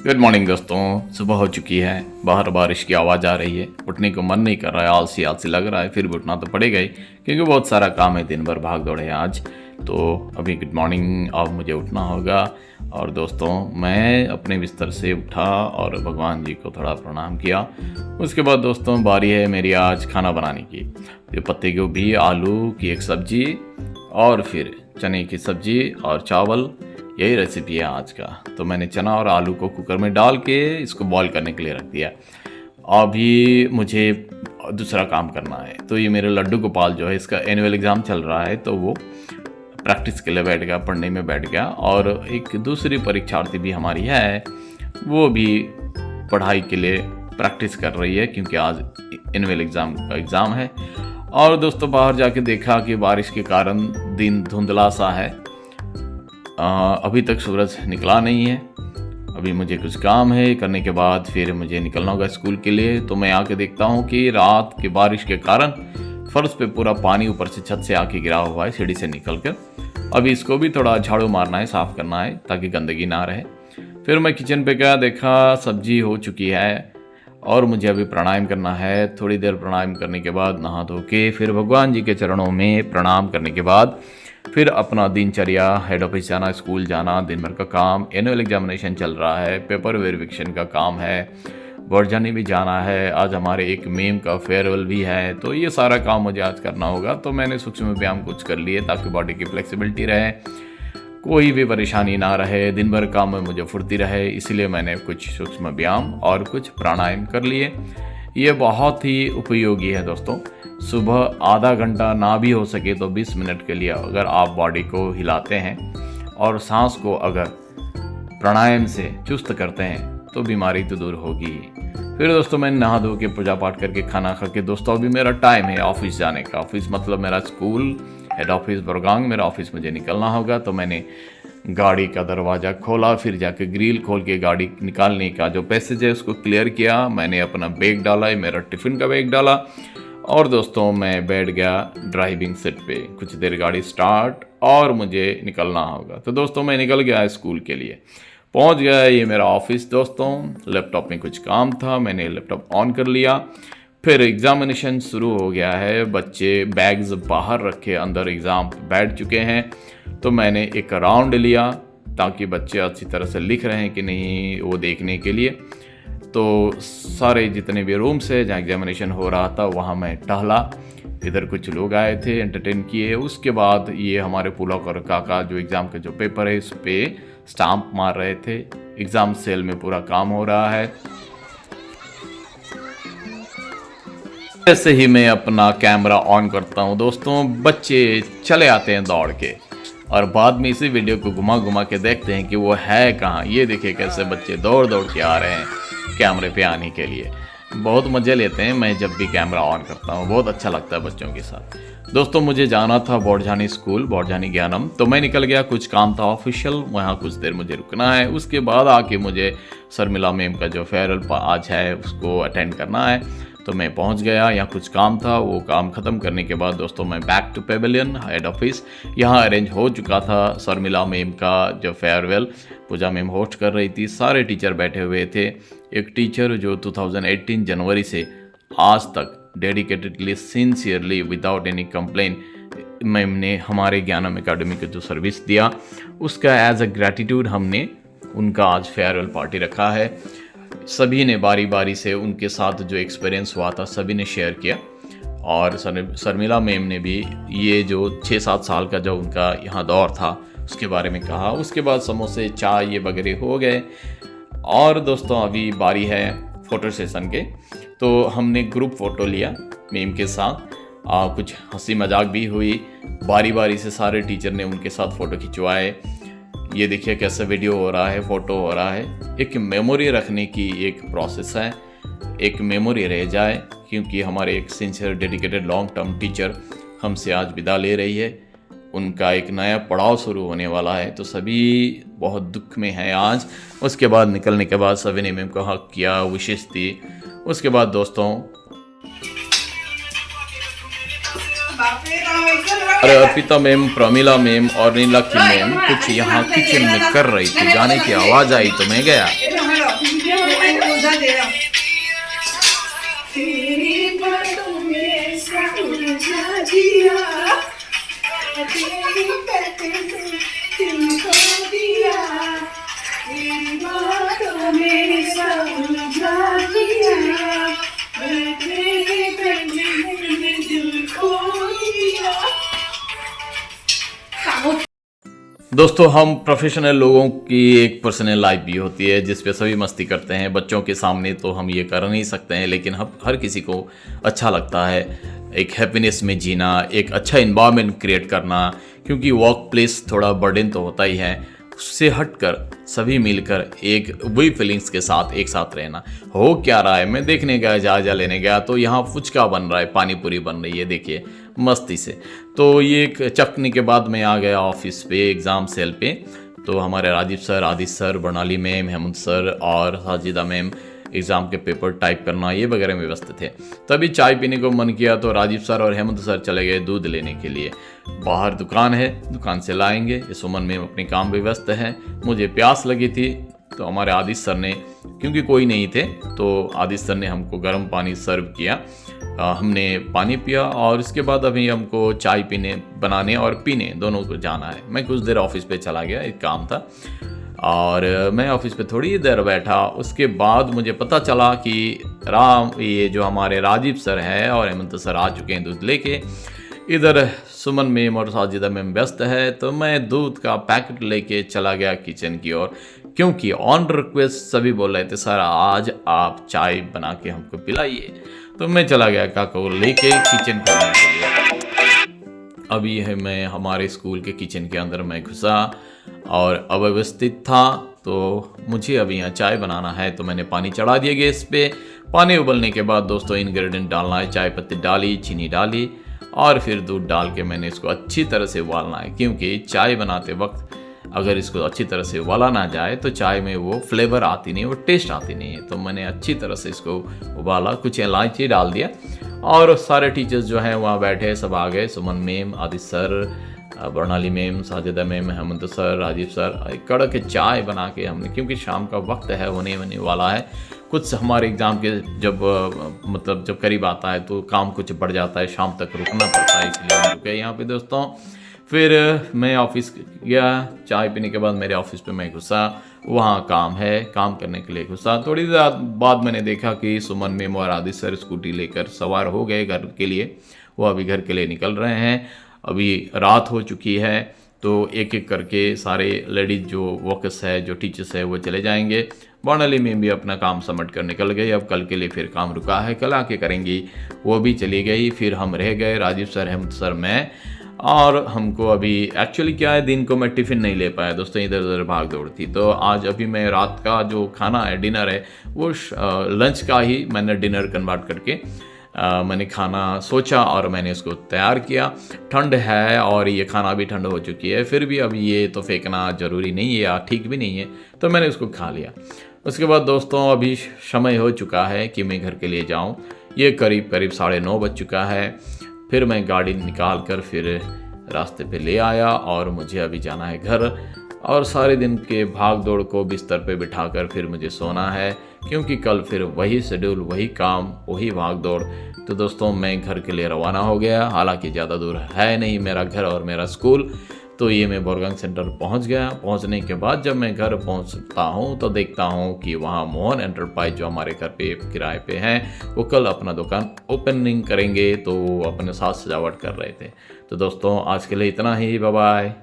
Good morning दोस्तों। सुबह हो चुकी है, बाहर बारिश की आवाज़ आ रही है। उठने को मन नहीं कर रहा है, आलसी आलसी लग रहा है, फिर भी उठना तो पड़ेगा ही क्योंकि बहुत सारा काम है, दिन भर भाग दौड़ है आज। तो अभी गुड मॉर्निंग, अब मुझे उठना होगा। और दोस्तों मैं अपने बिस्तर से उठा और भगवान जी को थोड़ा प्रणाम किया। उसके बाद दोस्तों बारी है मेरी आज खाना बनाने की। ये पत्ते गोभी आलू की एक सब्जी और फिर चने की सब्जी और चावल, यही रेसिपी है आज का। तो मैंने चना और आलू को कुकर में डाल के इसको बॉईल करने के लिए रख दिया। अभी मुझे दूसरा काम करना है। तो ये मेरे लड्डू गोपाल जो है, इसका एनुअल एग्ज़ाम चल रहा है, तो वो प्रैक्टिस के लिए बैठ गया, पढ़ने में बैठ गया। और एक दूसरी परीक्षार्थी भी हमारी है, वो भी पढ़ाई के लिए प्रैक्टिस कर रही है क्योंकि आज एनुअल एग्ज़ाम का एग्ज़ाम है। और दोस्तों बाहर जाके देखा कि बारिश के कारण दिन धुंधला सा है। अभी तक सूरज निकला नहीं है। अभी मुझे कुछ काम है, करने के बाद फिर मुझे निकलना होगा स्कूल के लिए। तो मैं आके देखता हूँ कि रात की बारिश के कारण फर्श पे पूरा पानी ऊपर से छत से आके गिरा हुआ है सीढ़ी से निकल कर। अभी इसको भी थोड़ा झाड़ू मारना है, साफ़ करना है ताकि गंदगी ना रहे। फिर मैं किचन पे गया, देखा सब्जी हो चुकी है और मुझे अभी प्राणायाम करना है। थोड़ी देर प्राणायाम करने के बाद नहा धो के फिर भगवान जी के चरणों में प्रणाम करने के बाद फिर अपना दिनचर्या, हेड ऑफिस जाना, स्कूल जाना, दिन भर का काम, एनुअल एग्जामिनेशन चल रहा है, पेपर वेरिफिकेशन का काम है, बॉर्डजानी भी जाना है। आज हमारे एक मेम का फेयरवेल भी है, तो ये सारा काम मुझे आज करना होगा। तो मैंने सूक्ष्म व्यायाम कुछ कर लिए ताकि बॉडी की फ्लेक्सिबिलिटी रहे, कोई भी परेशानी ना रहे, दिन भर काम में मुझे फुर्ती रहे। इसलिए मैंने कुछ सूक्ष्म व्यायाम और कुछ प्राणायाम कर लिए। ये बहुत ही उपयोगी है दोस्तों। सुबह आधा घंटा ना भी हो सके तो 20 मिनट के लिए अगर आप बॉडी को हिलाते हैं और सांस को अगर प्राणायाम से चुस्त करते हैं तो बीमारी तो दूर होगी। फिर दोस्तों मैंने नहा धो के पूजा पाठ करके खाना खा के दोस्तों अभी मेरा टाइम है ऑफिस जाने का। ऑफिस मतलब मेरा स्कूल, हेड ऑफिस बरगांग, मेरा ऑफिस मुझे निकलना होगा। तो मैंने गाड़ी का दरवाज़ा खोला, फिर जाके ग्रिल खोल के गाड़ी निकालने का जो पैसेज है उसको क्लियर किया। मैंने अपना बैग डाला, मेरा टिफ़िन का बैग डाला और दोस्तों मैं बैठ गया ड्राइविंग सीट पे। कुछ देर गाड़ी स्टार्ट और मुझे निकलना होगा। तो दोस्तों मैं निकल गया स्कूल के लिए, पहुंच गया। ये मेरा ऑफिस दोस्तों। लैपटॉप में कुछ काम था, मैंने लैपटॉप ऑन कर लिया। फिर एग्जामिनेशन शुरू हो गया है। बच्चे बैग्स बाहर रखे अंदर एग्ज़ाम बैठ चुके हैं। तो मैंने एक राउंड लिया ताकि बच्चे अच्छी तरह से लिख रहे हैं कि नहीं वो देखने के लिए। तो सारे जितने भी रूम्स है जहाँ एग्जामिनेशन हो रहा था वहाँ मैं टहला। इधर कुछ लोग आए थे, एंटरटेन किए। उसके बाद ये हमारे पुलाव और काका जो एग्ज़ाम का जो पेपर है इस पर स्टाम्प मार रहे थे। एग्ज़ाम सेल में पूरा काम हो रहा है। ऐसे ही मैं अपना कैमरा ऑन करता हूँ दोस्तों, बच्चे चले आते हैं दौड़ के और बाद में इसी वीडियो को घुमा घुमा के देखते हैं कि वो है कहाँ। ये देखिए कैसे बच्चे दौड़ दौड़ के आ रहे हैं कैमरे पे आने के लिए। बहुत मज़े लेते हैं मैं जब भी कैमरा ऑन करता हूँ, बहुत अच्छा लगता है बच्चों के साथ। दोस्तों मुझे जाना था बॉर्डजानी स्कूल, बॉर्डजानी ज्ञानम, तो मैं निकल गया। कुछ काम था ऑफिशियल, वहाँ कुछ देर मुझे रुकना है। उसके बाद आके मुझे शर्मिला मैम का जो फेयरवेल आज है उसको अटेंड करना है। तो मैं पहुंच गया, यहाँ कुछ काम था, वो काम ख़त्म करने के बाद दोस्तों मैं back to pavilion head office. यहाँ अरेंज हो चुका था शर्मिला मैम का जो फेयरवेल, पूजा मैम होस्ट कर रही थी, सारे टीचर बैठे हुए थे। एक टीचर जो 2018 जनवरी से आज तक dedicatedly, sincerely, without any complain ma'am ने हमारे ज्ञानम एकेडमी को जो सर्विस दिया उसका एज अ ग्रैटिट्यूड हमने उनका आज फेयरवेल पार्टी रखा है। सभी ने बारी बारी से उनके साथ जो एक्सपीरियंस हुआ था सभी ने शेयर किया। और शर्मिला मैम ने भी ये जो 6-7 साल का जो उनका यहाँ दौर था उसके बारे में कहा। उसके बाद समोसे, चाय ये वगैरह हो गए। और दोस्तों अभी बारी है फ़ोटो सेशन के। तो हमने ग्रुप फ़ोटो लिया मैम के साथ, कुछ हंसी मजाक भी हुई। बारी बारी से सारे टीचर ने उनके साथ फ़ोटो खिंचवाए। ये देखिए कैसे वीडियो हो रहा है, फ़ोटो हो रहा है। एक मेमोरी रखने की एक प्रोसेस है, एक मेमोरी रह जाए, क्योंकि हमारे एक sincere dedicated long term teacher हमसे आज विदा ले रही है। उनका एक नया पड़ाव शुरू होने वाला है, तो सभी बहुत दुख में हैं आज। उसके बाद निकलने के बाद सभी ने मैम को हक किया, विशेष दी। उसके बाद दोस्तों और अर्पिता मैम, प्रमिला मैम और नीलाक्षी मैम कुछ यहाँ किचन में कर रही थी। गाने की आवाज आई तो मैं गया। दोस्तों, हम प्रोफेशनल लोगों की एक पर्सनल लाइफ भी होती है जिस पे सभी मस्ती करते हैं। बच्चों के सामने तो हम ये कर नहीं सकते हैं, लेकिन हम हर किसी को अच्छा लगता है एक हैप्पीनेस में जीना, एक अच्छा इन्वायरमेंट क्रिएट करना, क्योंकि वर्क प्लेस थोड़ा बर्डन तो होता ही है। उससे हटकर सभी मिलकर एक वही फीलिंग्स के साथ एक साथ रहना। हो क्या रहा है, मैं देखने गया, जायजा लेने गया तो यहाँ फुचका बन रहा है, पानी पूरी बन रही है, देखिए मस्ती से। तो ये एक चखने के बाद मैं आ गया ऑफिस पे, एग्ज़ाम सेल पे। तो हमारे Rajiv sir, Aditya sir, Barnali ma'am, Hemant sir और साजिदा मैम एग्ज़ाम के पेपर टाइप करना ये वगैरह में व्यस्त थे। तभी चाय पीने को मन किया तो राजीव सर और हेमंत सर चले गए दूध लेने के लिए। बाहर दुकान है, दुकान से लाएंगे। सुमन मैम अपने काम में व्यस्त है। मुझे प्यास लगी थी तो हमारे आदित्य सर ने, क्योंकि कोई नहीं थे तो आदित्य सर ने हमको गर्म पानी सर्व किया। हमने पानी पिया और इसके बाद अभी हमको चाय पीने, बनाने और पीने दोनों को जाना है। मैं कुछ देर ऑफिस पे चला गया, एक काम था और मैं ऑफिस पे थोड़ी देर बैठा। उसके बाद मुझे पता चला कि ये जो हमारे राजीव सर है और हेमंत सर आ चुके हैं दूध लेके। इधर सुमन मैम और साजिदा मैम व्यस्त है तो मैं दूध का पैकेट लेके चला गया किचन की ओर, क्योंकि ऑन रिक्वेस्ट सभी बोल रहे थे सर आज आप चाय बना के हमको पिलाइए। तो मैं चला गया काका को लेके किचन करने के लिए। अभी है मैं हमारे स्कूल के किचन के अंदर मैं घुसा और अव्यवस्थित था तो मुझे अभी यहाँ चाय बनाना है तो मैंने पानी चढ़ा दिया गैस पे। पानी उबलने के बाद दोस्तों इंग्रेडिएंट डालना है, चाय पत्ती डाली, चीनी डाली और फिर दूध डाल के मैंने इसको अच्छी तरह से उबालना है, क्योंकि चाय बनाते वक्त अगर इसको अच्छी तरह से उबाला ना जाए तो चाय में वो फ्लेवर आती नहीं, वो टेस्ट आती नहीं है। तो मैंने अच्छी तरह से इसको उबाला, कुछ इलायची डाल दिया और सारे टीचर्स जो हैं वहाँ बैठे, सब आ गए। Suman ma'am, Aditya sir, Barnali ma'am, Sajida ma'am, Hemant sir, Rajiv sir. कड़क चाय बना के हमने, क्योंकि शाम का वक्त है, होने वाला है। कुछ हमारे एग्ज़ाम के जब करीब आता है तो काम कुछ बढ़ जाता है, शाम तक रुकना पड़ता है, इसलिए हम रुके यहाँ पे दोस्तों। फिर मैं ऑफिस गया, चाय पीने के बाद मेरे ऑफिस पे मैं घुसा, वहाँ काम है, काम करने के लिए घुसा। थोड़ी देर बाद मैंने देखा कि सुमन मैम और आदित्य सर स्कूटी लेकर सवार हो गए घर के लिए। वो अभी घर के लिए निकल रहे हैं। अभी रात हो चुकी है तो एक एक करके सारे लेडीज़ जो वर्कर्स है, जो टीचर्स है, वो चले जाएंगे। बर्नाली में भी अपना काम समेट कर निकल गई। अब कल के लिए फिर काम रुका है, कल आके करेंगी, वो भी चली गई। फिर हम रह गए, राजीव सर, हेमंत सर, मैं। और हमको अभी एक्चुअली क्या है, दिन को मैं टिफ़िन नहीं ले पाया दोस्तों, इधर उधर भाग दौड़ थी। तो आज अभी मैं रात का जो खाना है, डिनर है, वो लंच का ही मैंने डिनर कन्वर्ट करके मैंने खाना सोचा और मैंने उसको तैयार किया। ठंड है और ये खाना भी ठंड हो चुकी है, फिर भी अब ये तो फेंकना ज़रूरी नहीं है या ठीक भी नहीं है, तो मैंने उसको खा लिया। उसके बाद दोस्तों अभी समय हो चुका है कि मैं घर के लिए जाऊं। ये करीब 9:30 बज चुका है। फिर मैं गाड़ी निकाल कर फिर रास्ते पे ले आया और मुझे अभी जाना है घर। और सारे दिन के भाग दौड़ को बिस्तर पे बिठाकर फिर मुझे सोना है, क्योंकि कल फिर वही शेड्यूल, वही काम, वही भाग दौड़। तो दोस्तों मैं घर के लिए रवाना हो गया। हालांकि ज़्यादा दूर है नहीं मेरा घर और मेरा स्कूल। तो ये मैं बोरगंज सेंटर पहुंच गया। पहुंचने के बाद जब मैं घर पहुंचता हूं तो देखता हूं कि वहां मोहन एंटरप्राइज जो हमारे घर पे किराए पे हैं, वो कल अपना दुकान ओपनिंग करेंगे, तो वो अपने साथ सजावट कर रहे थे। तो दोस्तों आज के लिए इतना ही, बाय बाय।